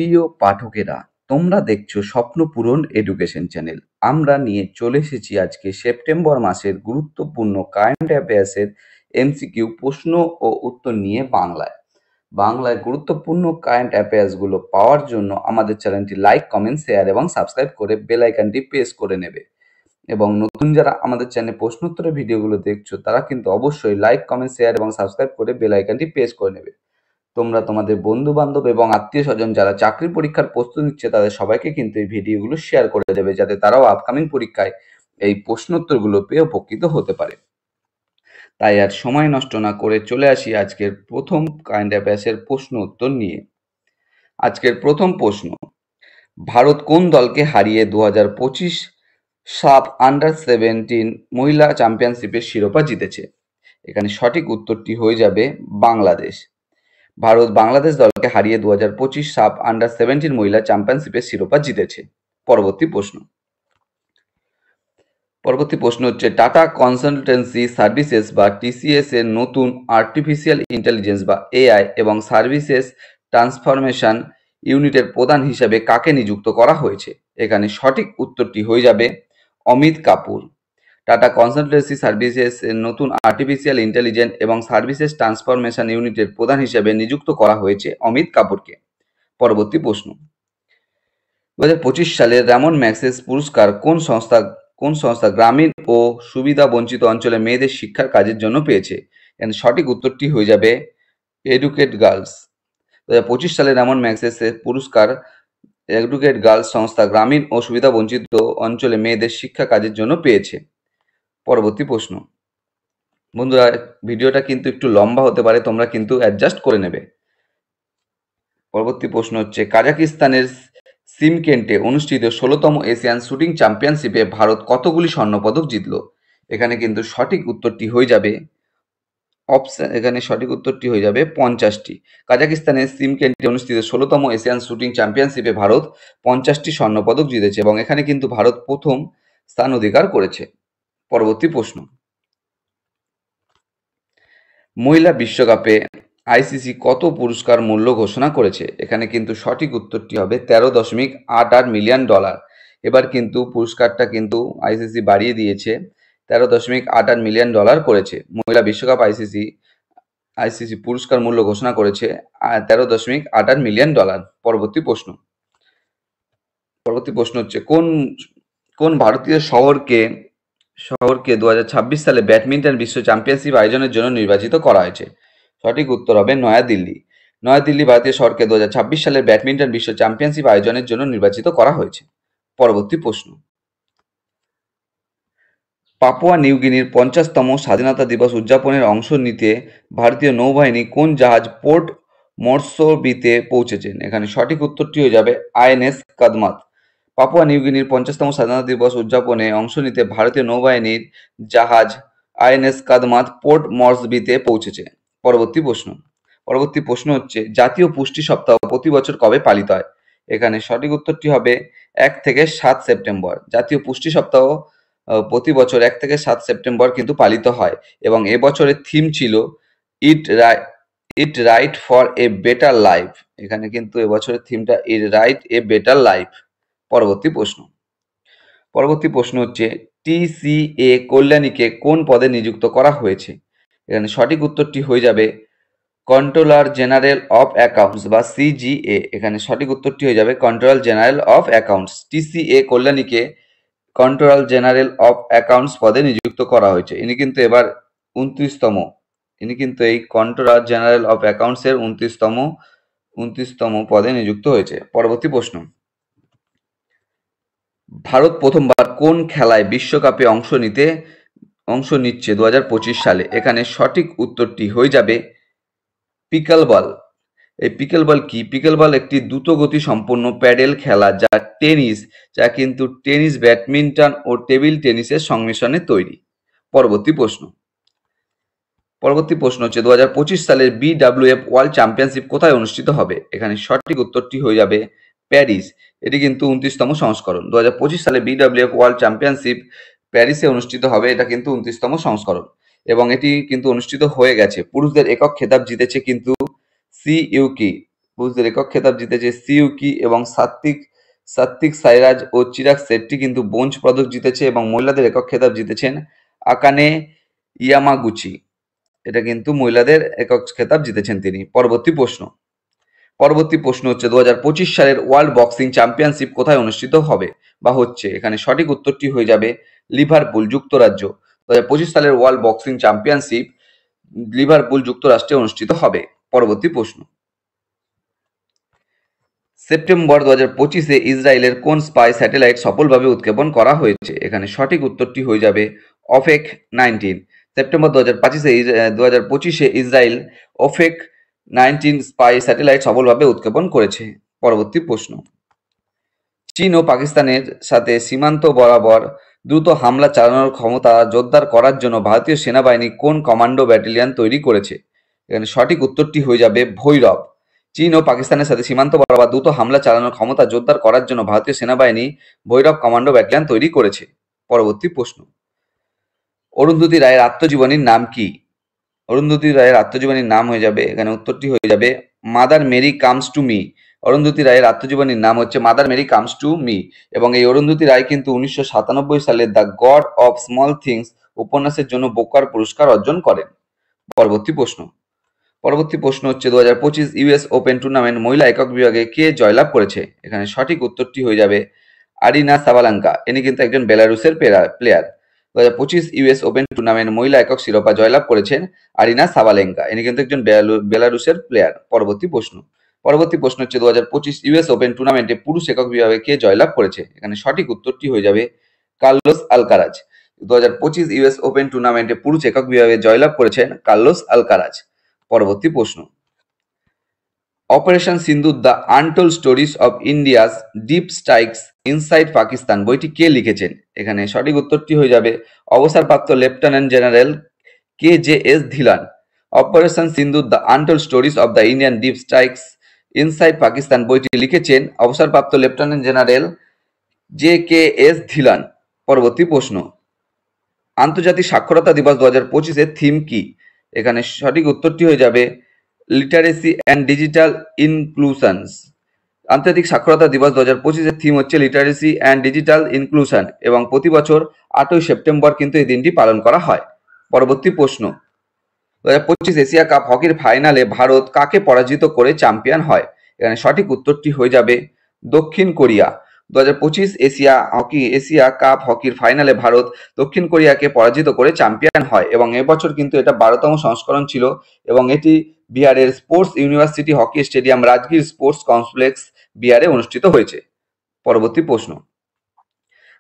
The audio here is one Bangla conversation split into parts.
প্রিয় পাঠকেরা, তোমরা দেখছো স্বপ্ন পূরণ এডুকেশন চ্যানেল। আমরা নিয়ে চলে এসেছি আজকে সেপ্টেম্বর মাসের গুরুত্বপূর্ণ কারেন্ট অ্যাফেয়ার্সের এমসিকিউ প্রশ্ন ও উত্তর নিয়ে বাংলায় গুরুত্বপূর্ণ কারেন্ট অ্যাফেয়ার্সগুলো পাওয়ার জন্য আমাদের চ্যানেলটি লাইক, কমেন্ট, শেয়ার এবং সাবস্ক্রাইব করে বেল আইকনটি প্রেস করে নেবে। এবং নতুন যারা আমাদের চ্যানেলে প্রশ্নোত্তরের ভিডিওগুলো দেখছো তারা কিন্তু অবশ্যই লাইক, কমেন্ট, শেয়ার এবং সাবস্ক্রাইব করে বেল আইকনটি প্রেস করে নেবে। তোমরা তোমাদের বন্ধু বান্ধব এবং আত্মীয় স্বজন যারা চাকরি পরীক্ষার প্রস্তুতি নিচ্ছে তাদের সবাইকে কিন্তু এই ভিডিওগুলো শেয়ার করে দেবে, যাতে তারাও আপকামিং পরীক্ষায় এই প্রশ্নোত্তরগুলো পেয়ে উপকৃত হতে পারে। তাই আর সময় নষ্ট না করে চলে আসি আজকের প্রথম কারেন্ট অ্যাফেয়ার্সের প্রশ্ন উত্তর নিয়ে। আজকের প্রথম প্রশ্ন, ভারত কোন দলকে হারিয়ে 2025 সাফ আন্ডার-17 মহিলা চ্যাম্পিয়নশিপের শিরোপা জিতেছে? এখানে সঠিক উত্তরটি হয়ে যাবে বাংলাদেশ। ভারত বাংলাদেশ দলকে হারিয়ে 2025 সাফ আন্ডার-17 মহিলা চ্যাম্পিয়নশিপের শিরোপা জিতেছে। পরবর্তী প্রশ্ন হচ্ছে, টাটা কনসালটেন্সি সার্ভিসেস বা টিসিএস এর নতুন আর্টিফিশিয়াল ইন্টেলিজেন্স বা এআই এবং সার্ভিসেস ট্রান্সফরমেশন ইউনিটের প্রধান হিসেবে কাকে নিযুক্ত করা হয়েছে? এখানে সঠিক উত্তরটি হয়ে যাবে Amit Kapoor. Tata consultancy services এর নতুন আর্টিফিশিয়াল ইন্টেলিজেন্স এবং সার্ভিসেস ট্রান্সফরমেশন ইউনিটের প্রধান হিসেবে নিযুক্ত করা হয়েছে অমিত কাপুরকে। পরবর্তী প্রশ্ন, 2025 সালে র্যামন ম্যাগসেস পুরস্কার কোন সংস্থা গ্রামীণ ও সুবিধা বঞ্চিত অঞ্চলে মেয়েদের শিক্ষার কাজের জন্য পেয়েছে? এখানে সঠিক উত্তরটি হয়ে যাবে এডুকেট গার্লস। 2025 সালে র্যামন ম্যাগসেস পুরস্কার এডুকেট গার্লস সংস্থা গ্রামীণ ও সুবিধা বঞ্চিত অঞ্চলে মেয়েদের শিক্ষা কাজের জন্য পেয়েছে। পরবর্তী প্রশ্ন, বন্ধুরা ভিডিওটা কিন্তু একটু লম্বা হতে পারে, তোমরা কিন্তু অ্যাডজাস্ট করে নেবে। পরবর্তী প্রশ্ন হচ্ছে, কাজাকিস্তানের সিমকেন্টে অনুষ্ঠিত 16তম এশিয়ান শুটিং চ্যাম্পিয়নশিপে ভারত কতগুলি স্বর্ণপদক জিতল? এখানে কিন্তু সঠিক উত্তরটি হয়ে যাবে 50টি। কাজাকিস্তানের সিমকেন্টে অনুষ্ঠিত 16তম এশিয়ান শুটিং চ্যাম্পিয়নশিপে ভারত 50টি স্বর্ণপদক জিতেছে এবং এখানে কিন্তু ভারত প্রথম স্থান অধিকার করেছে। পরবর্তী প্রশ্ন, মহিলা বিশ্বকাপে আইসিসি কত পুরস্কার মূল্য ঘোষণা করেছে? এখানে কিন্তু সঠিক উত্তরটি হবে $13.88 মিলিয়ন। এবার কিন্তু পুরস্কারটা কিন্তু আইসিসি বাড়িয়ে দিয়েছে, $13.88 মিলিয়ন করেছে। মহিলা বিশ্বকাপ আইসিসি পুরস্কার মূল্য ঘোষণা করেছে $13.88 মিলিয়ন। পরবর্তী প্রশ্ন হচ্ছে, কোন ভারতীয় শহরকে 2026 সালে ব্যাডমিন্টন বিশ্ব চ্যাম্পিয়নশিপ আয়োজনের জন্য নির্বাচিত করা হয়েছে? সঠিক উত্তর হবে নয়াদিল্লি। নয়াদিল্লি ভারতীয় শহরকে 2026 সালের ব্যাডমিন্টন বিশ্ব চ্যাম্পিয়নশিপ আয়োজনের জন্য নির্বাচিত করা হয়েছে। পরবর্তী প্রশ্ন, পাপুয়া নিউগিনির 50তম স্বাধীনতা দিবস উদযাপনের অংশ নিতে ভারতীয় নৌবাহিনী কোন জাহাজ পোর্ট মরসবিতে পৌঁছেছেন? এখানে সঠিক উত্তরটি হয়ে যাবে আইএনএস কাদমাত। পাপুয়া নিউগিনির 50তম স্বাধীনতা দিবস উদযাপনে অংশ নিতে ভারতীয় নৌবাহিনীর জাহাজ আইএনএস কাদমাত পোর্ট মরসবিতে পৌঁছেছে। পরবর্তী প্রশ্ন হচ্ছে, জাতীয় পুষ্টি সপ্তাহ প্রতি বছর কবে পালিত হয়? এখানে সঠিক উত্তরটি হবে 1 থেকে 7 সেপ্টেম্বর। জাতীয় পুষ্টি সপ্তাহ প্রতি বছর 1 থেকে 7 সেপ্টেম্বর কিন্তু পালিত হয় এবং এবছরের থিম ছিল ইট right for a better life. এখানে কিন্তু এবছরের থিমটা ইট রাইট এ বেটার লাইফ। পরবর্তী প্রশ্ন হচ্ছে, টিসিএ কল্যাণীকে কোন পদে নিযুক্ত করা হয়েছে? এখানে সঠিক উত্তরটি হয়ে যাবে কন্ট্রোলার জেনারেল অফ অ্যাকাউন্টস বা সিজিএ। এখানে সঠিক উত্তরটি হয়ে যাবে controller general of accounts. TCA কল্যাণীকে কন্ট্রোলার জেনারেল অফ অ্যাকাউন্টস পদে নিযুক্ত করা হয়েছে। ইনি কিন্তু এবার 29তম, ইনি কিন্তু এই কন্ট্রোলার জেনারেল অফ অ্যাকাউন্টস এর 29তম পদে নিযুক্ত হয়েছে। পরবর্তী প্রশ্ন, ভারত প্রথমবার কোন খেলায় বিশ্বকাপে অংশ নিচ্ছে 2025 সালে? এখানে সঠিক উত্তরটি হয়ে যাবে পিকলবল। এই পিকলবল কি? পিকলবল একটি দ্রুতগতি সম্পন্ন প্যাডেল খেলা যা কিন্তু টেনিস, ব্যাডমিন্টন ও টেবিল টেনিসের সংমিশ্রণে তৈরি। পরবর্তী প্রশ্ন হচ্ছে, 2025 সালের বিডব্লিউএফ ওয়ার্ল্ড চ্যাম্পিয়নশিপ কোথায় অনুষ্ঠিত হবে? এখানে সঠিক উত্তরটি হয়ে যাবে প্যারিস। এটি কিন্তু 29তম সংস্করণ। 2025 সালে বিডব্লিউএফ ওয়ার্ল্ড চ্যাম্পিয়নশিপ প্যারিসে অনুষ্ঠিত হবে, এটা কিন্তু 29তম সংস্করণ এবং এটি কিন্তু অনুষ্ঠিত হয়ে গেছে। পুরুষদের একক খেতাব জিতেছে কিন্তু সিইউকি পুরুষদের একক খেতাব জিতেছে সিউকি এবং সাত্বিক সাইরাজ ও চিরাগ শেট্টি কিন্তু ব্রোঞ্জ পদক জিতেছে, এবং মহিলাদের একক খেতাব জিতেছেন আকানে ইয়ামাগুচি। এটা কিন্তু মহিলাদের একক খেতাব জিতেছেন তিনি। পরবর্তী প্রশ্ন হচ্ছে 2025 সালের ওয়ার্ল্ড বক্সিং চ্যাম্পিয়নশিপ কোথায় অনুষ্ঠিত হবে বা হচ্ছে? এখানে সঠিক উত্তরটি হয়ে যাবে লিভারপুল, যুক্তরাজ্য। 2025 সালের ওয়ার্ল্ড বক্সিং চ্যাম্পিয়নশিপ লিভারপুল, যুক্তরাষ্ট্রে অনুষ্ঠিত হবে। পরবর্তী প্রশ্ন, সেপ্টেম্বর 2025-এ ইসরায়েলের কোন স্পাই স্যাটেলাইট সফলভাবে উৎক্ষেপণ করা হয়েছে? এখানে সঠিক উত্তরটি হয়ে যাবে অফেক 19। সেপ্টেম্বর 2025-এ ইসরায়েল অফেক 19 স্পাই স্যাটেলাইট সফলভাবে উৎক্ষেপণ করেছে। পরবর্তী প্রশ্ন, চীন ও পাকিস্তানের সাথে সীমান্ত বরাবর দ্রুত হামলা চালানোর ক্ষমতা জোরদার করার জন্য ভারতীয় সেনাবাহিনী কোন কমান্ডো ব্যাটালিয়ন তৈরি করেছে? এখানে সঠিক উত্তরটি হয়ে যাবে ভৈরব। চীন ও পাকিস্তানের সাথে সীমান্ত বরাবর দ্রুত হামলা চালানোর ক্ষমতা জোরদার করার জন্য ভারতীয় সেনাবাহিনী ভৈরব কমান্ডো ব্যাটালিয়ন তৈরি করেছে। পরবর্তী প্রশ্ন, অরুন্ধতী রায়ের আত্মজীবনীর নাম কি? অরুন্ধতী রায়ের আত্মজীবনীর নাম হয়ে যাবে, এখানে উত্তরটি হয়ে যাবে Mother Mary comes to me. Arundhati রায়ের আত্মজীবনীর নাম হচ্ছে Mother Mary comes to me, এবং এই অরুন্ধতী রায় কিন্তু 1997 সালে the God of Small Things উপন্যাসের জন্য বুকার পুরস্কার অর্জন করেন। পরবর্তী প্রশ্ন হচ্ছে 2025 ইউএস ওপেন টুর্নামেন্ট মহিলা একক বিভাগে কে জয়লাভ করেছে? এখানে সঠিক উত্তরটি হয়ে যাবে আরিনা সাবালেঙ্কা। ইনি কিন্তু একজন বেলারুসের প্লেয়ার। 2025 ইউএস ওপেন টুর্নামেন্ট মহিলা একক শিরোপা জয়লাভ করেছেন আরিনা সাবালেঙ্কা। ইনি কিন্তু একজন বেলারুসের প্লেয়ার। পরবর্তী প্রশ্ন হচ্ছে 2025 ইউএস ওপেন টুর্নামেন্টে পুরুষ একক বিভাগে কে জয়লাভ করেছে? এখানে সঠিক উত্তরটি হয়ে যাবে কার্লোস আলকারাজ। 2025 ইউএস ওপেন টুর্নামেন্টে পুরুষ একক বিভাগে জয়লাভ করেছেন কার্লোস আলকারাজ। পরবর্তী প্রশ্ন, operation Sindoor the untold stories of India's deep strikes inside Pakistan বইটি কে লিখেছেন? এখানে সঠিক উত্তরটি হয়ে যাবে অবসরপ্রাপ্ত lieutenant general KJS ধিলান। Operation Sindoor the untold stories of the Indian deep strikes inside Pakistan বইটি লিখেছেন অবসরপ্রাপ্ত লেফটেন্যান্ট জেনারেল JKS ধিলান। পরবর্তী প্রশ্ন, আন্তর্জাতিক সাক্ষরতা দিবস 2025-এর থিম কি? এখানে সঠিক উত্তরটি হয়ে যাবে লিটারেসি অ্যান্ড ডিজিটাল ইনক্লুশনস। আন্তর্জাতিক সাক্ষরতা দিবস 2025-এর থিম হচ্ছে লিটারেসি অ্যান্ড ডিজিটাল ইনক্লুশন, এবং প্রতি বছর 8ই সেপ্টেম্বর কিন্তু এই দিনটি পালন করা হয়। পরবর্তী প্রশ্ন, 2025 এশিয়া কাপ হকির ফাইনালে ভারত কাকে পরাজিত করে চ্যাম্পিয়ন হয়? এখানে সঠিক উত্তরটি হয়ে যাবে দক্ষিণ কোরিয়া। 2025 এশিয়া কাপ হকির ফাইনালে ভারত দক্ষিণ কোরিয়াকে পরাজিত করে চ্যাম্পিয়ন হয়, এবং এবছর কিন্তু এটা 12তম সংস্করণ ছিল, এবং এটি বিহারের sports university hockey stadium Rajgir sports complex বিহারে অনুষ্ঠিত হয়েছে। পরবর্তী প্রশ্ন,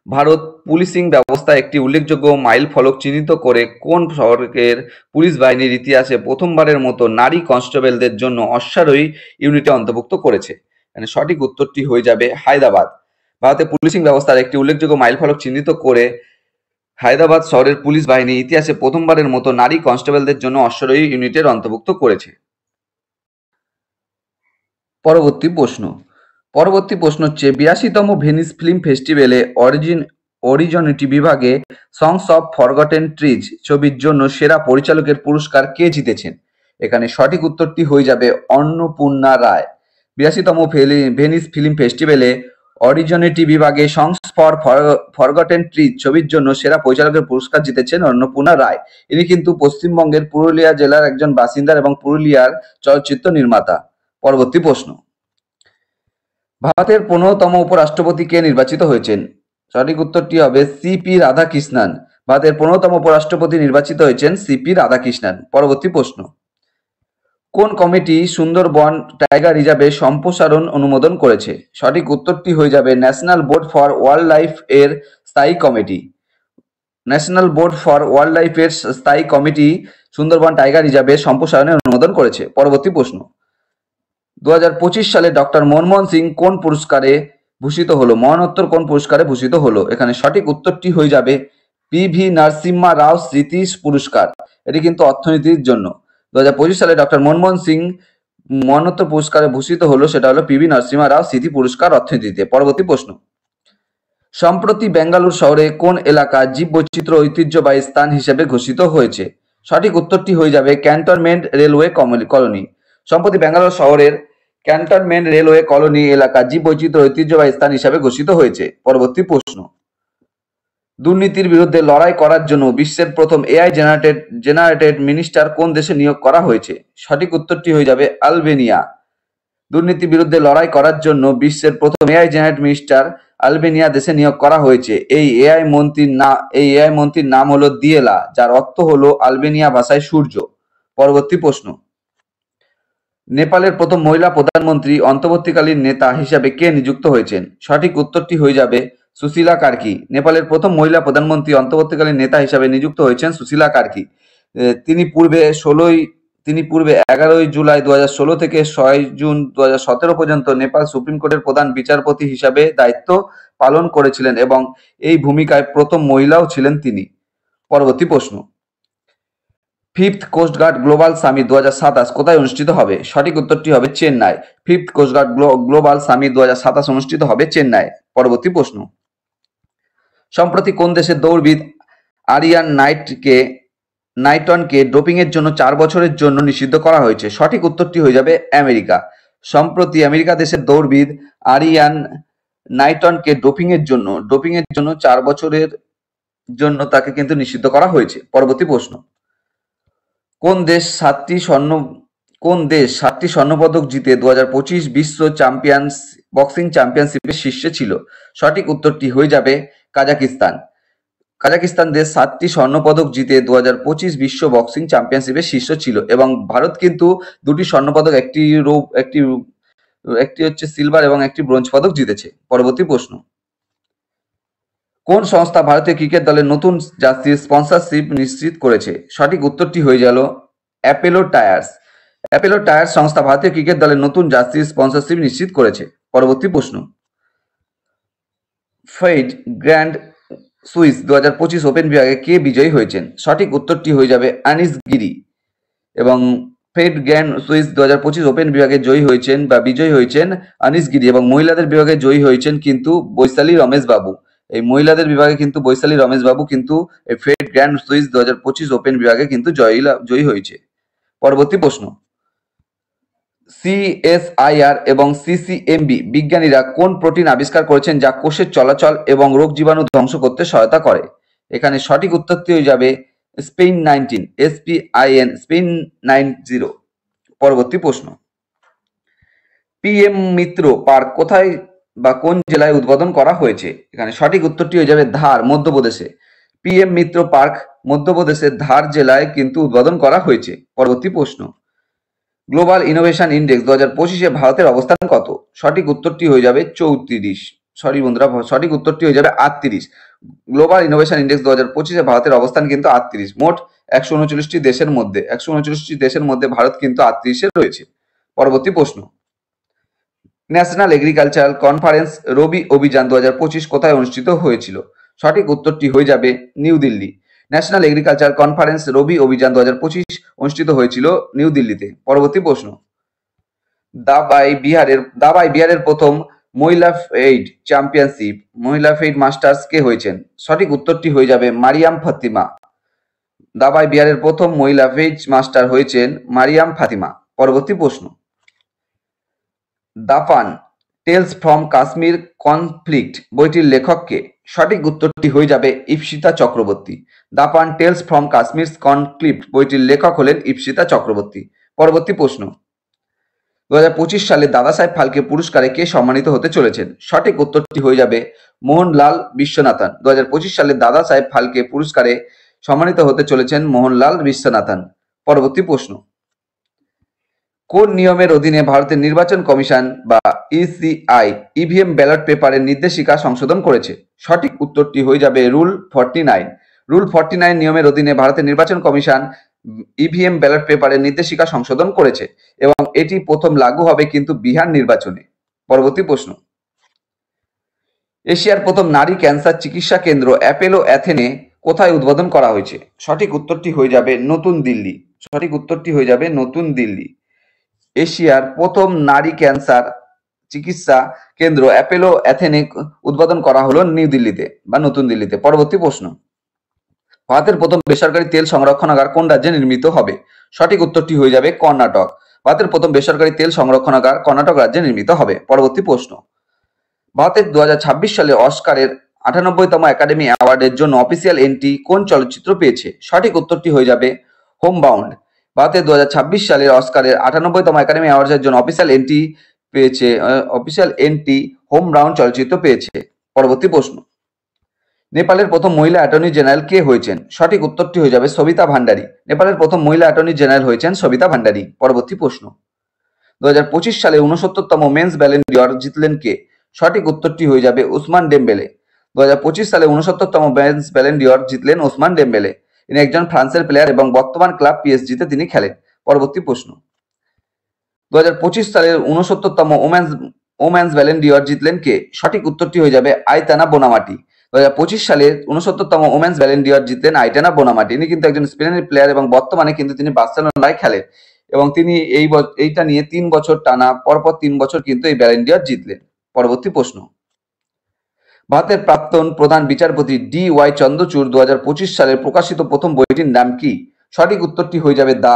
ভারত পুলিশিং ব্যবস্থায় একটি উল্লেখযোগ্য মাইল ফলক চিহ্নিত করে কোন শহরের পুলিশ বাহিনীর ইতিহাসে প্রথমবারের মতো নারী কনস্টেবলদের জন্য অশ্বারোহী ইউনিটে অন্তর্ভুক্ত করেছে? মানে সঠিক উত্তরটি হয়ে যাবে হায়দ্রাবাদ। ভারতের পুলিশিং ব্যবস্থার একটি উল্লেখযোগ্য মাইল ফলক চিহ্নিত করে হায়দ্রাবাদ শহরের পুলিশ বাহিনী ইতিহাসে প্রথমবারের মতো নারী কনস্টেবলদের জন্য অশ্বারোহী ইউনিটের অন্তর্ভুক্ত করেছে। পরবর্তী প্রশ্ন হচ্ছে 82তম ভেনিস ফিল্ম ফেস্টিভ্যালে অরিজিনিটি বিভাগে সংস অফ ফরগটেন ট্রিজ ছবির জন্য সেরা পরিচালকের পুরস্কার কে জিতেছেন? এখানে সঠিক উত্তরটি হয়ে যাবে অন্নপূর্ণা রায়। 82তম ভেনিস ফিল্ম ফেস্টিভ্যালে অরিজিনিটি বিভাগে সংস ফর ফরগটেন ট্রিজ ছবির জন্য সেরা পরিচালকের পুরস্কার জিতেছেন অন্নপূর্ণা রায়। ইনি কিন্তু পশ্চিমবঙ্গের পুরুলিয়া জেলার একজন বাসিন্দা এবং পুরুলিয়ার চলচ্চিত্র নির্মাতা। পরবর্তী প্রশ্ন, ভারতের 15তম উপরাষ্ট্রপতি কে নির্বাচিত হয়েছেন? সঠিক উত্তরটি হবে সিপি রাধাকৃষ্ণন। ভারতের 15তম উপরাষ্ট্রপতি নির্বাচিত হয়েছেন সিপি রাধাকৃষ্ণন। পরবর্তী প্রশ্ন, কোন কমিটি সুন্দরবন টাইগার রিজার্ভে সম্প্রসারণ অনুমোদন করেছে? সঠিক উত্তরটি হয়ে যাবে national board for wild life এর স্থায়ী committee. National board for wild life এর স্থায়ী কমিটি সুন্দরবন টাইগার রিজার্ভের সম্প্রসারণের অনুমোদন করেছে। পরবর্তী প্রশ্ন, 2025 সালে ডক্টর মনমোহন সিং কোন পুরস্কারে ভূষিত হলো? মরণোত্তর কোন পুরস্কারে ভূষিত হলো? এখানে সঠিক উত্তরটি হয়ে যাবে PV নরসিম্হা রাও স্মৃতি পুরস্কার। এটি কিন্তু অর্থনীতির জন্য। 2025 সালে ডক্টর মনমোহন সিং মরণোত্তর পুরস্কারে ভূষিত হলো, সেটা হলো PV নরসিম্হা রাও স্মৃতি পুরস্কার অর্থনীতিতে। পরবর্তী প্রশ্ন, সম্প্রতি বেঙ্গালুরু শহরে কোন এলাকা জীববৈচিত্র্য ঐতিহ্যবাহী স্থান হিসেবে ঘোষিত হয়েছে? সঠিক উত্তরটি হয়ে যাবে ক্যান্টনমেন্ট রেলওয়ে কলোনি। সম্প্রতি বেঙ্গালুরু শহরের ক্যান্টনমেন্ট রেলওয়ে কলোনি এলাকা জীববৈচিত্র্য ঐতিহ্যবাহী স্থান হিসাবে ঘোষিত হয়েছে। পরবর্তী প্রশ্ন, দুর্নীতির বিরুদ্ধে লড়াই করার জন্য বিশ্বের প্রথম এআই জেনারেটেড মিনিস্টার কোন দেশে নিয়োগ করা হয়েছে? সঠিক উত্তরটি হয়ে যাবে আলবেনিয়া। দুর্নীতির বিরুদ্ধে লড়াই করার জন্য বিশ্বের প্রথম এআই জেনারেটেড মিনিস্টার আলবেনিয়া দেশে নিয়োগ করা হয়েছে। এই এআই মন্ত্রীর নাম হলো দিয়েলা, যার অর্থ হলো আলবেনিয়া ভাষায় সূর্য। পরবর্তী প্রশ্ন, নেপালের প্রথম মহিলা প্রধানমন্ত্রী অন্তর্বর্তীকালীন নেতা হিসাবে কে নিযুক্ত হয়েছেন? সঠিক উত্তরটি হয়ে যাবে সুশীলা কার্কি। নেপালের প্রথম মহিলা প্রধানমন্ত্রী অন্তর্বর্তীকালীন নেতা হিসাবে নিযুক্ত হয়েছেন সুশীলা কার্কি। তিনি পূর্বে 11 জুলাই 2016 থেকে 6 জুন 2017 পর্যন্ত নেপাল সুপ্রিম কোর্টের প্রধান বিচারপতি হিসাবে দায়িত্ব পালন করেছিলেন এবং এই ভূমিকায় প্রথম মহিলাও ছিলেন তিনি। পরবর্তী প্রশ্ন, ফিফথ কোস্টগার্ড গ্লোবাল সামিট 2027 কোথায় অনুষ্ঠিত হবে? সঠিক উত্তরটি হবে Chennai. Fifth coast guard global summit 2027 অনুষ্ঠিত হবে চেন্নাই। পরবর্তী প্রশ্ন, সম্প্রতি কোন দেশের দৌড়বিদ আরিয়ান নাইটনকে ডোপিং এর জন্য 4 বছরের জন্য নিষিদ্ধ করা হয়েছে? সঠিক উত্তরটি হয়ে যাবে আমেরিকা। সম্প্রতি আমেরিকা দেশের দৌড়বিদ আরিয়ান নাইটনকে ডোপিং এর জন্য 4 বছরের জন্য তাকে কিন্তু নিষিদ্ধ করা হয়েছে। পরবর্তী প্রশ্ন, কোন দেশ 7টি স্বর্ণপদক জিতে 2025 বিশ্ব বক্সিং চ্যাম্পিয়নশিপের শীর্ষে ছিল? সঠিক উত্তরটি হয়ে যাবে কাজাকিস্তান। কাজাকিস্তান দেশ 7টি স্বর্ণপদক জিতে 2025 বিশ্ব বক্সিং চ্যাম্পিয়নশিপের শীর্ষ ছিল এবং ভারত কিন্তু 2টি স্বর্ণপদক, একটি হচ্ছে সিলভার এবং একটি ব্রোঞ্জ পদক জিতেছে। পরবর্তী প্রশ্ন, কোন সংস্থা ভারতীয় ক্রিকেট দলের নতুন জার্সির স্পন্সরশিপ নিশ্চিত করেছে? সঠিক উত্তরটি হয়ে গেল অ্যাপোলো টায়ার্স। অ্যাপোলো টায়ার্স সংস্থা ভারতীয় ক্রিকেট দলের নতুন জার্সির স্পন্সরশিপ নিশ্চিত করেছে। পরবর্তী প্রশ্ন, ফেড গ্র্যান্ড সুইস 2025 ওপেন বিভাগে কে বিজয়ী হয়েছেন? সঠিক উত্তরটি হয়ে যাবে আনিস গিরি। এবং ফেড গ্র্যান্ড সুইস 2025 ওপেন বিভাগে বিজয়ী হয়েছেন আনিস গিরি এবং মহিলাদের বিভাগে জয়ী হয়েছেন কিন্তু বৈশালী রমেশ বাবু। এই মহিলাদের বিভাগে কিন্তু বৈশালী রমেশ বাবু কিন্তু এই ফেড গ্র্যান্ড সুইস 2025 ওপেন বিভাগে কিন্তু জয়ী হয়েছে। পরবর্তী প্রশ্ন, সিএসআইআর এবং সিসিএমবি বিজ্ঞানীরা কোন প্রোটিন আবিষ্কার করেছেন যা কোষের চলাচল এবং রোগ জীবাণু ধ্বংস করতে সহায়তা করে? এখানে সঠিক উত্তরটি হয়ে যাবে SPIN90। পরবর্তী প্রশ্ন, পিএম মিত্র পার্ক কোথায় বা কোন জেলায় উদ্বোধন করা হয়েছে? এখানে সঠিক উত্তরটি হয়ে যাবে ধার, মধ্যপ্রদেশে। পিএম মিত্র পার্ক মধ্যপ্রদেশের ধার জেলায় কিন্তু উদ্বোধন করা হয়েছে। পরবর্তী প্রশ্ন, গ্লোবাল ইনোভেশন ইন্ডেক্স 2025-এ ভারতের অবস্থান কত? সঠিক উত্তরটি হয়ে যাবে 34। সঠিক উত্তরটি হয়ে যাবে 38। গ্লোবাল ইনোভেশন ইন্ডেক্স 2025-এ ভারতের অবস্থান কিন্তু 38। মোট 139টি দেশের মধ্যে ভারত কিন্তু 38-এ রয়েছে। পরবর্তী প্রশ্ন, ন্যাশনাল এগ্রিকালচারাল কনফারেন্স রবি অভিযান 2025 কোথায় অনুষ্ঠিত হয়েছিল? সঠিক উত্তরটি হয়ে যাবে New Delhi. National agriculture conference Rabi অভিযান 2025 অনুষ্ঠিত হয়েছিল নিউ দিল্লিতে। পরবর্তী প্রশ্ন, দাবাই বিহারের প্রথম মহিলা ফেড মাস্টার্স কে হয়েছেন? সঠিক উত্তরটি হয়ে যাবে মারিয়াম ফাতিমা। দাবাই বিহারের প্রথম মহিলা ফেড মাস্টার হয়েছেন মারিয়াম ফাতিমা। পরবর্তী প্রশ্ন, Dafan tales from Kashmir conflict বইটির লেখক কে? সঠিক উত্তরটি হয়ে যাবে Ipsita Chakravarty. Dafan tales from Kashmir conflict বইটির লেখক হলেন ইপসিতা চক্রবর্তী। পরবর্তী প্রশ্ন, 2025 সালে দাদা সাহেব ফালকে পুরস্কারে কে সম্মানিত হতে চলেছেন? সঠিক উত্তরটি হয়ে যাবে মোহনলাল বিশ্বনাথন। 2025 সালে দাদা সাহেব ফালকে পুরস্কারে সম্মানিত হতে চলেছেন মোহনলাল বিশ্বনাথন। পরবর্তী প্রশ্ন, কোন নিয়মের অধীনে ভারতের নির্বাচন কমিশন বা ইসিআই ইভিএম ব্যালট পেপারের নির্দেশিকা সংশোধন করেছে? সঠিক উত্তরটি হয়ে যাবে রুল 49। রুল 49 নিয়মের অধীনে ভারতের নির্বাচন কমিশন ইভিএম ব্যালট পেপারের নির্দেশিকা সংশোধন করেছে এবং এটি প্রথম লাগু হবে কিন্তু বিহার নির্বাচনে। পরবর্তী প্রশ্ন, এশিয়ার প্রথম নারী ক্যান্সার চিকিৎসা কেন্দ্র অ্যাপোলো অ্যাথেনে কোথায় উদ্বোধন করা হয়েছে? সঠিক উত্তরটি হয়ে যাবে নতুন দিল্লি। এশিয়ার প্রথম নারী ক্যান্সার চিকিৎসা কেন্দ্র অ্যাপোলো অ্যাথেনে উদ্বোধন করা হলো নিউ দিল্লিতে বা নতুন দিল্লিতে। পরবর্তী প্রশ্ন, ভারতের প্রথম বেসরকারি তেল সংরক্ষণাগার কোন রাজ্যে নির্মিত হবে? সঠিক উত্তরটি হয়ে যাবে কর্ণাটক। ভারতের প্রথম বেসরকারি তেল সংরক্ষণাগার কর্ণাটক রাজ্যে নির্মিত হবে। পরবর্তী প্রশ্ন, ভারতের 2026 সালে অস্কারের 98তম একাডেমি অ্যাওয়ার্ডের জন্য অফিসিয়াল এন্ট্রি কোন চলচ্চিত্র পেয়েছে? সঠিক উত্তরটি হয়ে যাবে হোমবাউন্ড। ভারতের 2026 সালের অস্কারের 98তম একাডেমি অ্যাওয়ার্ডের জন্য অফিসিয়াল এন্ট্রি হোমবাউন্ড চলচ্চিত্র পেয়েছে। পরবর্তী প্রশ্ন, নেপালের প্রথম মহিলা অ্যাটর্নি জেনারেল কে হয়েছেন? সঠিক উত্তরটি হয়ে যাবে সবিতা ভান্ডারী। নেপালের প্রথম মহিলা অ্যাটর্নি জেনারেল হয়েছেন সবিতা ভান্ডারী। পরবর্তী প্রশ্ন, 2025 সালে 69তম মেন্স ব্যালেন ডি'র জিতলেন কে? সঠিক উত্তরটি হয়ে যাবে ওসমান ডেম্বেলে। 2025 সালে 69তম মেন্স ব্যালেন ডি'র জিতলেন ওসমান ডেম্বেলে। ইনি একজন ফ্রান্সের প্লেয়ার এবং বর্তমান ক্লাব পিএসজিতে তিনি খেলেন। পরবর্তী প্রশ্ন, 2025 সালের 69তম ওমেন্স ব্যালেন ডি'র জিতলেন কে? সঠিক উত্তরটি হয়ে যাবে আইতানা বোনামাটি। 2025 সালের 69তম ওমেন্স ব্যালেন ডি'র জিতলেন আইতানা বোনামাটি। ইনি কিন্তু একজন স্পেনের প্লেয়ার এবং বর্তমানে কিন্তু তিনি বার্সেলোনায় খেলেন এবং তিনি এইটা নিয়ে 3 বছর টানা পরপর 3 বছর কিন্তু এই ব্যালেন ডি'র জিতলেন। পরবর্তী প্রশ্ন, ভারতের প্রাক্তন প্রধান বিচারপতি ডি.ওয়াই চন্দ্রচূড় 2025 সালে প্রকাশিত প্রথম বইটির নাম কি? সঠিক উত্তরটি হয়ে যাবে দ্য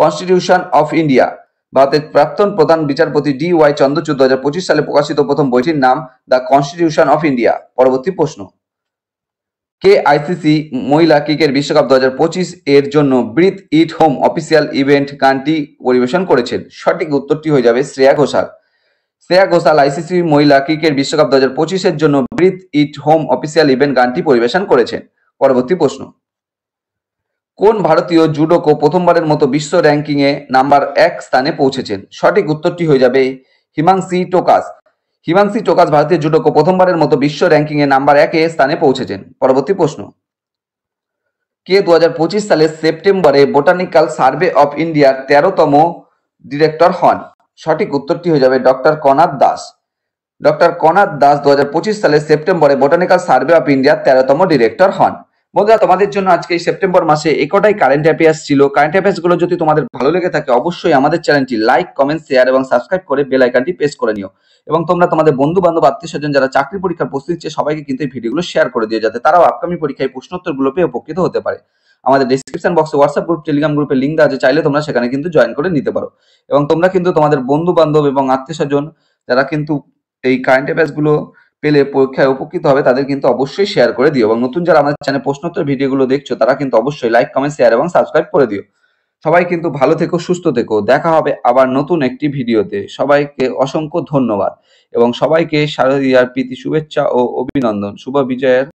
কনস্টিটিউশন অফ ইন্ডিয়া। ভারতের প্রাক্তন প্রধান বিচারপতি ডি.ওয়াই চন্দ্রচূড় 2025 সালে প্রকাশিত প্রথম বইটির নাম দ্য কনস্টিটিউশন অফ ইন্ডিয়া। পরবর্তী প্রশ্ন, কে আইসিসি মহিলা ক্রিকেট বিশ্বকাপ 2025 এর জন্য ব্রিথ ইট হোম অফিসিয়াল ইভেন্ট গানটি পরিবেশন করেছেন? সঠিক উত্তরটি হয়ে যাবে শ্রেয়া ঘোষাল। শ্রেয়া ঘোষাল আইসিসি মহিলা ক্রিকেট বিশ্বকাপ 2025 এর জন্য ব্রিথ ইট হোম অফিসিয়াল ইভেন্ট গানটি পরিবেশন করেছেন। পরবর্তী প্রশ্ন, কোন ভারতীয় জুডোকো প্রথমবারের মতো বিশ্ব র্যাঙ্কিংয়ে নাম্বার 1 স্থানে পৌঁছেছেন? সঠিক উত্তরটি হয়ে যাবে হিমাংশী টোকাস। হিমাংশী টোকাস ভারতীয় জুডোকো প্রথমবারের মতো বিশ্ব র্যাঙ্কিংয়ে নাম্বার 1 স্থানে পৌঁছেছেন। পরবর্তী প্রশ্ন, কে 2025 সালের সেপ্টেম্বরে বোটানিক্যাল সার্ভে অফ ইন্ডিয়ার 13তম ডিরেক্টর হন? সঠিক উত্তরটি হয়ে যাবে ডক্টর কনাদ দাস। ডক্টর কনাদ দাস 2025 সালের সেপ্টেম্বরে বোটানিক্যাল সার্ভে অফ ইন্ডিয়ার 13তম ডিরেক্টর হন। বন্ধুরা, তোমাদের জন্য আজকে এই সেপ্টেম্বর মাসে একটাই কারেন্ট অ্যাফেয়ার্স ছিল। কারেন্ট অ্যাফেয়ার্স গুলো যদি তোমাদের ভালো লেগে থাকে অবশ্যই আমাদের চ্যানেলটি লাইক, কমেন্ট, শেয়ার এবং সাবস্ক্রাইব করে বেল আইকনটি প্রেস করে নিও এবং তোমরা তোমাদের বন্ধু বান্ধব আত্মীয় স্বজন যারা চাকরি পরীক্ষার প্রস্তুতি নিচ্ছে সবাইকে কিন্তু এই ভিডিওগুলো শেয়ার করে দিও যাতে তারাও আপকামিং পরীক্ষায় প্রশ্নোত্তরগুলো পেয়ে উপকৃত হতে পারে। আমাদের ডেসক্রিপশন বক্সে হোয়াটসঅ্যাপ গ্রুপ, টেলিগ্রাম গ্রুপের লিঙ্ক দেওয়া আছে, চাইলে তোমরা সেখানে কিন্তু জয়েন করে নিতে পারো এবং তোমরা কিন্তু তোমাদের বন্ধু বান্ধব এবং আত্মীয় স্বজন যারা কিন্তু এই কারেন্ট অ্যাফেয়ার্স গুলো পেলে পরীক্ষায় উপকৃত হবে তাদের কিন্তু অবশ্যই শেয়ার করে দিও এবং নতুন যারা আমাদের চ্যানেলে প্রশ্নোত্তর ভিডিওগুলো দেখছো তারা কিন্তু অবশ্যই লাইক, কমেন্ট, শেয়ার এবং সাবস্ক্রাইব করে দিও। সবাই কিন্তু ভালো থেকো, সুস্থ থেকো। দেখা হবে আবার নতুন একটি ভিডিওতে। সবাইকে অসংখ্য ধন্যবাদ এবং সবাইকে শারদীয়ার প্রীতি শুভেচ্ছা ও অভিনন্দন। শুভ বিজয়ের